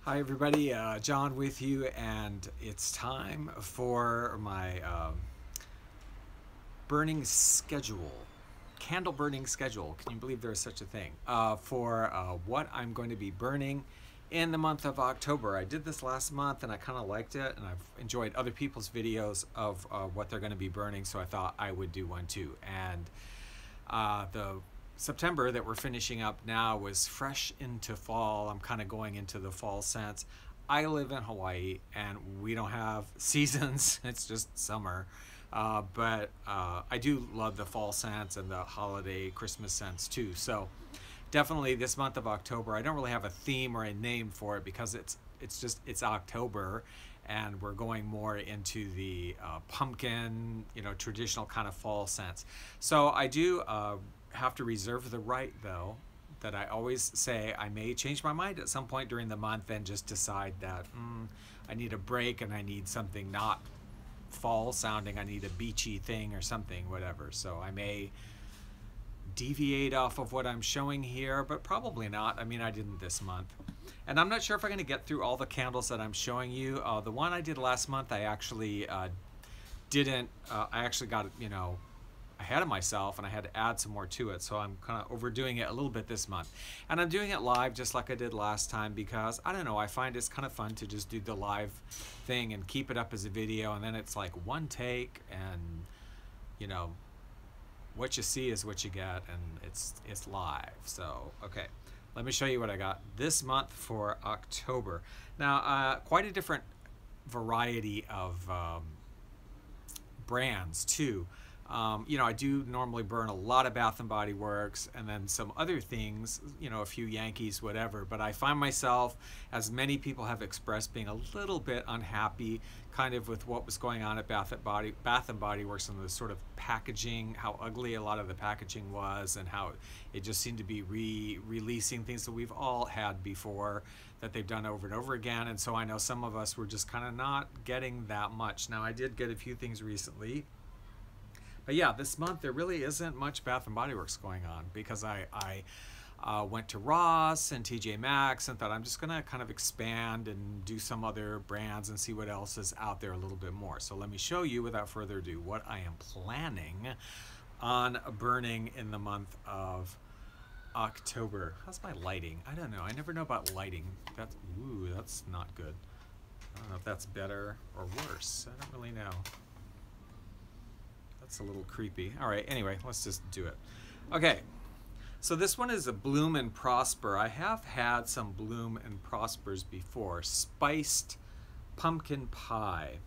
Hi everybody, John with you, and it's time for my burning schedule, candle burning schedule. Can you believe there's such a thing? For what I'm going to be burning in the month of October. I did this last month and I kind of liked it, and I've enjoyed other people's videos of what they're going to be burning, so I thought I would do one too. And the September that we're finishing up now was fresh into fall. I'm kind of going into the fall scents. I live in Hawaii and we don't have seasons. It's just summer. But I do love the fall scents and the holiday Christmas scents too. So definitely this month of October, I don't really have a theme or a name for it because it's October, and we're going more into the pumpkin, traditional kind of fall scents. So I do have to reserve the right, though, that I always say I may change my mind at some point during the month and just decide that I need a break and I need something not fall sounding. I need a beachy thing or something, whatever. So I may deviate off of what I'm showing here, but probably not. I mean, I didn't this month. And I'm not sure if I'm going to get through all the candles that I'm showing you. The one I did last month, I actually didn't. I actually got, ahead of myself, and I had to add some more to it. So I'm kind of overdoing it a little bit this month. And I'm doing it live just like I did last time because, I don't know, I find it's kind of fun to just do the live thing and keep it up as a video. And then it's like one take, and, what you see is what you get, and it's live. So, okay. Let me show you what I got this month for October. Now, quite a different variety of brands too. I do normally burn a lot of Bath and Body Works and then some other things, a few Yankees, whatever. But I find myself, as many people have expressed, being a little bit unhappy kind of with what was going on at Bath and Body Works, and the sort of packaging, how ugly a lot of the packaging was, and how it just seemed to be releasing things that we've all had before that they've done over and over again. And so I know some of us were just kind of not getting that much. Now, I did get a few things recently. But yeah, this month there really isn't much Bath and Body Works going on because I went to Ross and TJ Maxx and thought I'm just going to kind of expand and do some other brands and see what else is out there a little bit more. So let me show you, without further ado, what I am planning on burning in the month of October. How's my lighting? I don't know. I never know about lighting. That's not good. I don't know if that's better or worse. I don't really know. It's a little creepy. All right, anyway, let's just do it. Okay, so this one is a Bloom and Prosper. I have had some Bloom and Prospers before. Spiced pumpkin pie.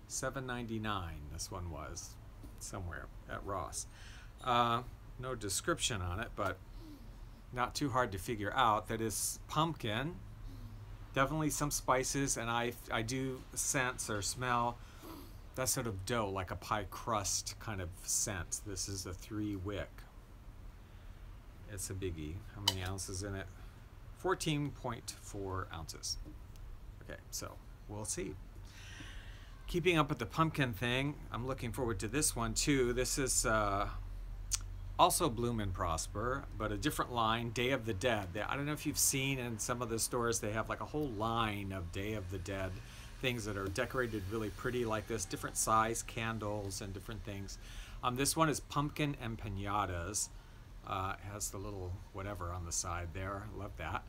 $7.99 this one was, somewhere at Ross. No description on it, but not too hard to figure out. That is pumpkin, definitely some spices, and I do sense or smell that sort of dough, like a pie crust kind of scent. This is a 3-wick. It's a biggie. How many ounces in it? 14.4 ounces. Okay, so we'll see. Keeping up with the pumpkin thing, I'm looking forward to this one too. This is also Bloom and Prosper, but a different line, Day of the Dead. I don't know if you've seen in some of the stores, they have like a whole line of Day of the Dead things that are decorated really pretty like this, different size candles and different things. This one is pumpkin and pinatas. It has the little whatever on the side there. Love that.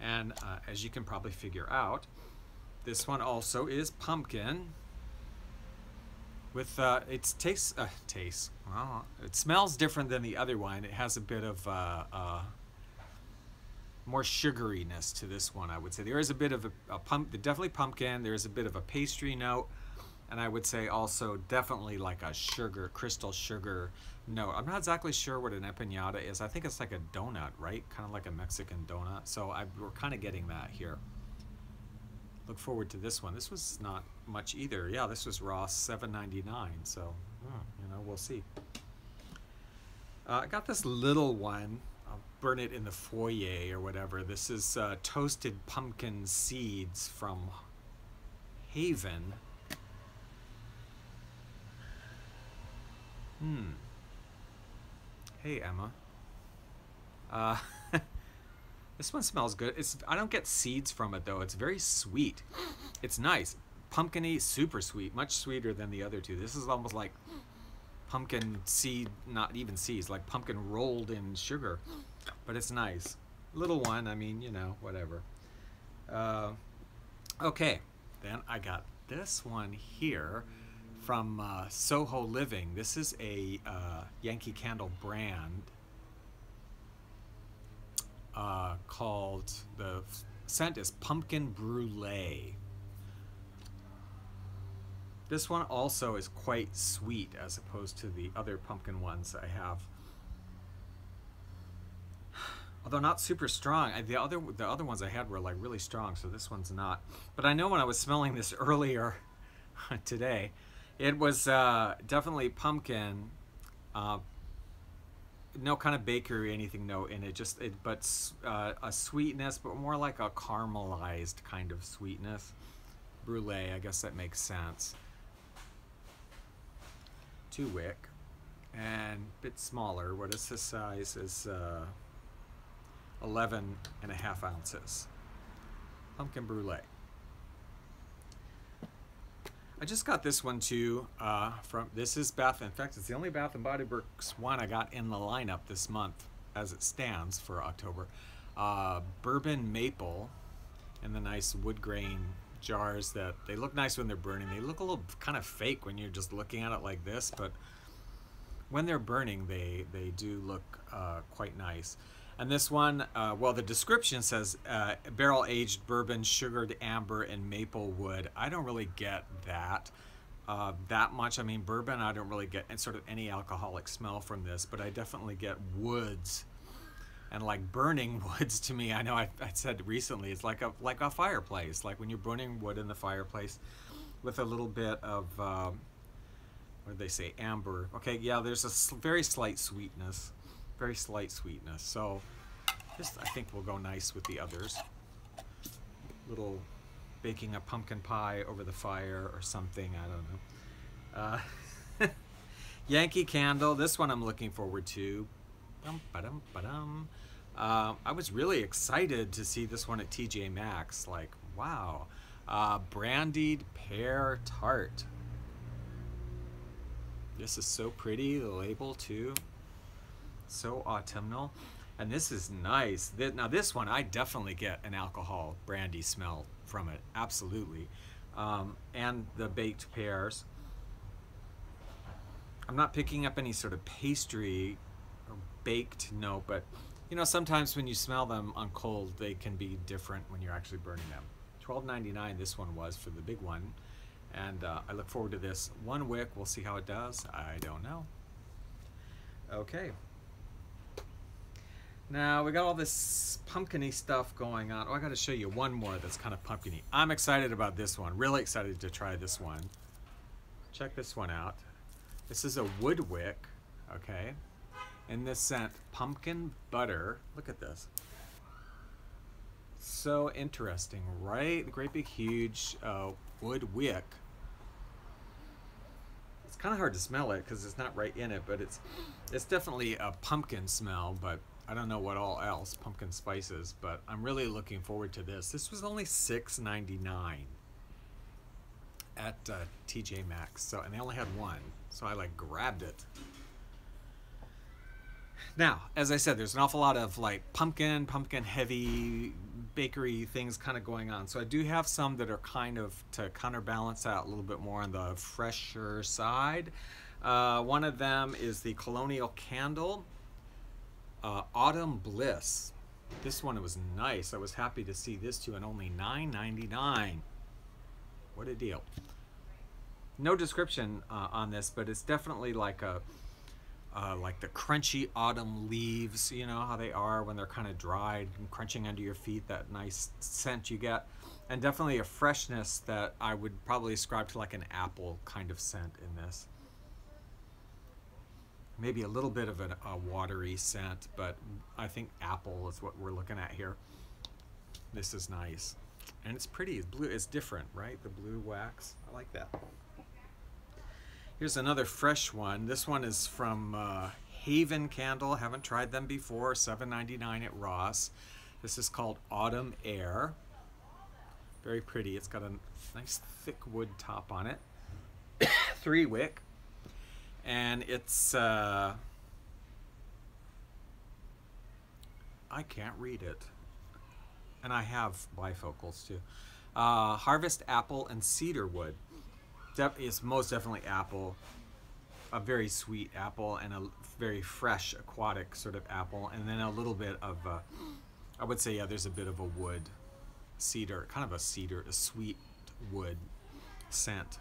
And as you can probably figure out, this one also is pumpkin with it tastes well, it smells different than the other one. It has a bit of more sugariness to this one, I would say. There is a bit of definitely pumpkin. There is a bit of a pastry note, and I would say also definitely like a crystal sugar note. I'm not exactly sure what an empanada is. I think it's like a donut, right? Kind of like a Mexican donut. So we're kind of getting that here. Look forward to this one. This was not much either. Yeah, this was Ross, $7.99. So, we'll see. I got this little one. I'll burn it in the foyer or whatever. This is toasted pumpkin seeds from Haven. Hey, Emma. This one smells good. I don't get seeds from it though. It's very sweet. It's nice. Pumpkin-y, super sweet, much sweeter than the other two. This is almost like pumpkin seed, not even seeds, like pumpkin rolled in sugar. But it's nice. Little one, I mean, you know, whatever. Okay, then I got this one here from Soho Living. This is a Yankee Candle brand called, the scent is Pumpkin Brulee. This one also is quite sweet as opposed to the other pumpkin ones I have. Although not super strong. The other ones I had were like really strong, so this one's not. But I know when I was smelling this earlier today, it was definitely pumpkin. No kind of bakery or anything no in it, but a sweetness, but more like a caramelized kind of sweetness. Brulee, I guess that makes sense. 2 wick and a bit smaller. What is this size? Is 11.5 ounces. Pumpkin Brulee. I just got this one too this is Bath, in fact it's the only Bath & Body Works one I got in the lineup this month as it stands for October. Bourbon Maple in the nice wood grain jars that they look nice when they're burning. They look a little kind of fake when you're just looking at it like this, but when they're burning they do look quite nice. And this one, well, the description says barrel-aged bourbon, sugared amber, and maple wood. I don't really get that much. I mean, bourbon, I don't really get sort of any alcoholic smell from this, but I definitely get woods. And like burning woods to me, I know I said recently, it's like a fireplace, like when you're burning wood in the fireplace with a little bit of, what did they say, amber. Okay, yeah, there's a very slight sweetness. Very slight sweetness. So this I think will go nice with the others. Little baking a pumpkin pie over the fire or something, I don't know. Yankee Candle, this one I'm looking forward to. I was really excited to see this one at TJ Maxx. Like, wow. Brandied Pear Tart. This is so pretty, the label too. So autumnal, and this is nice. Now this one I definitely get an alcohol brandy smell from it, absolutely. And the baked pears. I'm not picking up any sort of pastry or baked note, but you know, sometimes when you smell them on cold they can be different when you're actually burning them. $12.99 this one was for the big one, and I look forward to this. 1 wick, we'll see how it does. I don't know. Okay. Now we got all this pumpkin-y stuff going on. Oh, I got to show you one more that's kind of pumpkin-y. I'm excited about this one. Really excited to try this one. Check this one out. This is a wood wick, okay? In this scent, pumpkin butter. Look at this. So interesting, right? Great big huge wood wick. It's kind of hard to smell it because it's not right in it, but it's definitely a pumpkin smell, but I don't know what all else, pumpkin spices, but I'm really looking forward to this. This was only $6.99 at TJ Maxx, so, and they only had one, so I like grabbed it. Now, as I said, there's an awful lot of like pumpkin heavy bakery things kind of going on. So I do have some that are kind of to counterbalance out a little bit more on the fresher side. One of them is the Colonial Candle. Autumn Bliss. This one was nice. I was happy to see this too, and only $9.99. What a deal. No description on this, but it's definitely like a like the crunchy autumn leaves, you know how they are when they're kind of dried and crunching under your feet, that nice scent you get, and definitely a freshness that I would probably ascribe to like an apple kind of scent in this. Maybe a little bit of a watery scent, but I think apple is what we're looking at here. This is nice. And it's pretty, it's blue, it's different, right? The blue wax, I like that. Here's another fresh one. This one is from Haven Candle. Haven't tried them before, $7.99 at Ross. This is called Autumn Air. Very pretty. It's got a nice thick wood top on it. 3-wick. And it's, I can't read it. And I have bifocals too. Harvest apple and cedar wood. It's most definitely apple. A very sweet apple and a very fresh aquatic sort of apple. And then a little bit of, I would say, yeah, there's a bit of a wood. Cedar, kind of a cedar, a sweet wood scent.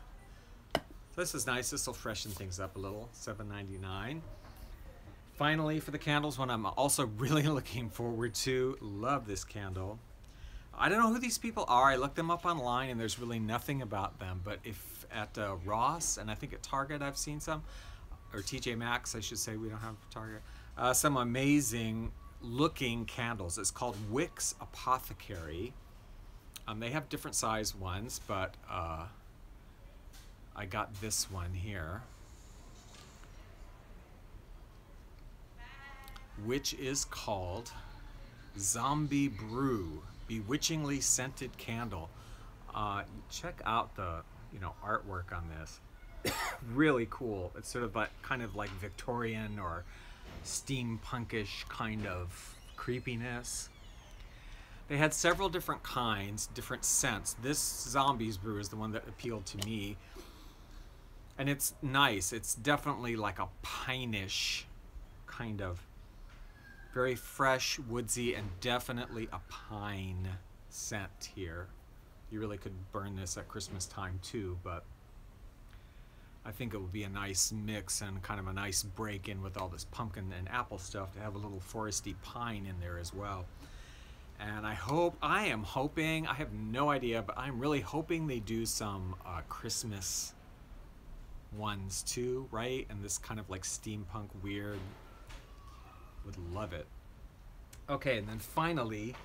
So this is nice. This will freshen things up a little. $7.99. Finally, for the candles, one I'm also really looking forward to. Love this candle. I don't know who these people are. I looked them up online and there's really nothing about them. But if at Ross and I think at Target I've seen some, or TJ Maxx I should say, we don't have Target, some amazing looking candles. It's called Wicks Apothecary. They have different size ones, but I got this one here, which is called Zombie Brew, Bewitchingly Scented Candle. Check out the artwork on this. Really cool. It's sort of like kind of like Victorian or steampunkish kind of creepiness. They had several different kinds, different scents. This Zombies Brew is the one that appealed to me. And it's nice. It's definitely like a pine-ish kind of, very fresh, woodsy, and definitely a pine scent here. You really could burn this at Christmas time too, but I think it would be a nice mix and kind of a nice break in with all this pumpkin and apple stuff to have a little foresty pine in there as well. And I am hoping, I have no idea, but I'm really hoping they do some Christmas ones too, right? And this kind of like steampunk weird, would love it. Okay, and then finally,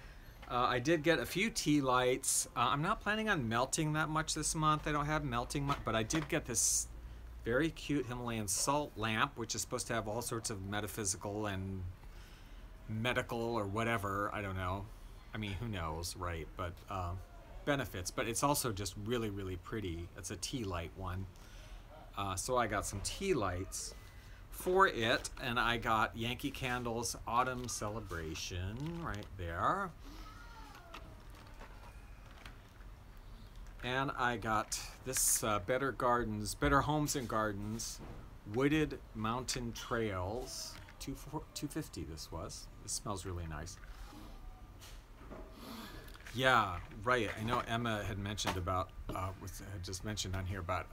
I did get a few tea lights. I'm not planning on melting that much this month. I don't have melting much, but I did get this very cute Himalayan salt lamp, which is supposed to have all sorts of metaphysical and medical or whatever, I don't know. I mean, who knows, right? But benefits. But it's also just really, really pretty. It's a tea light one. So I got some tea lights for it, and I got Yankee Candles Autumn Celebration right there. And I got this Better Homes and Gardens Wooded Mountain Trails. $2.50 this was. This smells really nice. Yeah, right. I know Emma had mentioned about, had just mentioned on here about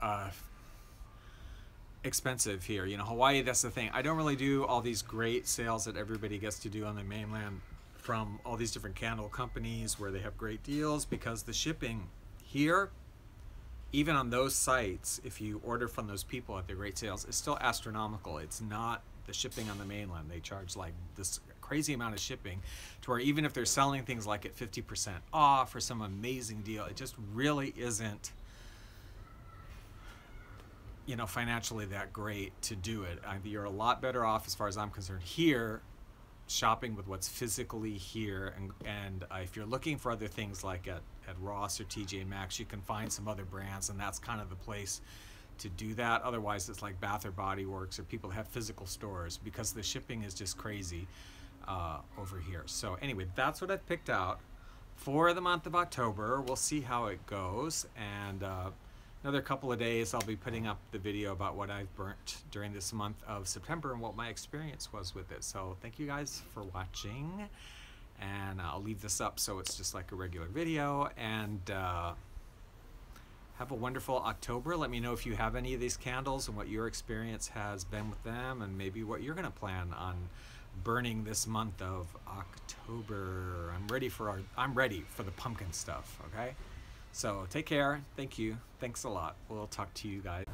expensive here. Hawaii, that's the thing. I don't really do all these great sales that everybody gets to do on the mainland from all these different candle companies where they have great deals, because the shipping here, even on those sites, if you order from those people at their great sales, it's still astronomical. It's not the shipping on the mainland. They charge like this crazy amount of shipping to where even if they're selling things like at 50% off or some amazing deal, it just really isn't, financially that great to do it. You're a lot better off, as far as I'm concerned, here shopping with what's physically here, and if you're looking for other things like at Ross or TJ Maxx, you can find some other brands, and that's kind of the place to do that. Otherwise, it's like Bath or Body Works or people that have physical stores, because the shipping is just crazy over here. So anyway, that's what I've picked out for the month of October. We'll see how it goes, and another couple of days I'll be putting up the video about what I've burnt during this month of September and what my experience was with it. So thank you guys for watching, and I'll leave this up so it's just like a regular video, and have a wonderful October. Let me know if you have any of these candles and what your experience has been with them, and maybe what you're gonna plan on burning this month of October. I'm ready for the pumpkin stuff, okay? So take care. Thank you. Thanks a lot. We'll talk to you guys.